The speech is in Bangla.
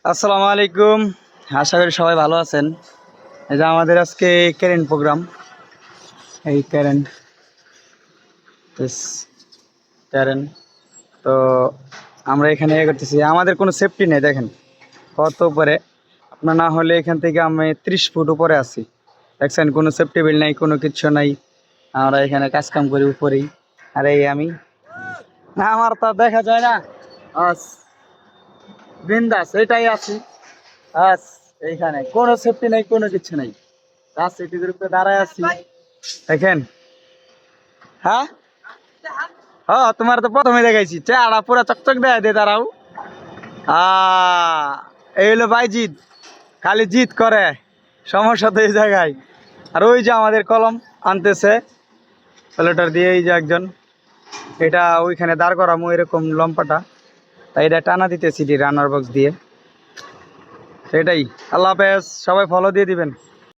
আসসালামু আলাইকুম। আশা করি সবাই ভালো আছেন। এই যে আমাদের আজকে কারেন্ট প্রোগ্রাম, এই কারেন্ট কারেন্ট তো আমরা এখানে করতেছি। আমাদের কোনো সেফটি নেই, দেখেন কত উপরে। আপনার না হলে এখান থেকে আমি 30 ফুট উপরে আছি, দেখছেন কোনো সেফটি বেল্ট নাই, কোনো কিচ্ছু নাই। আমরা এখানে কাজ কাম করি উপরেই। আর এই আমি, না আমার তা দেখা যায় না। আস বিন্দাস এটাই আছি। আস এইখানে কোনো সেফটি নাই, কোনো কিছু নাই। রাজশাহীর উপরে দাঁড়ায় আছি, দেখেন। হ্যাঁ হ্যাঁ, তোমার তো প্রথমে দেখাইছি, চেহারা পুরা চকচক দেয় দে দাঁড়াও। এই হলো ভাই জিদ, খালি জিদ করে, সমস্যা তো এই জায়গায়। আর ওই যে আমাদের কলম আনতেছে প্লেটার দিয়ে, এই যে একজন, এটা ওইখানে দাঁড় করামো এরকম লম্পাটা, তাই এটা টানা দিতেছি রানার বক্স দিয়ে। সেটাই। আল্লাহ হাফেজ, সবাই ফলো দিয়ে দিবেন।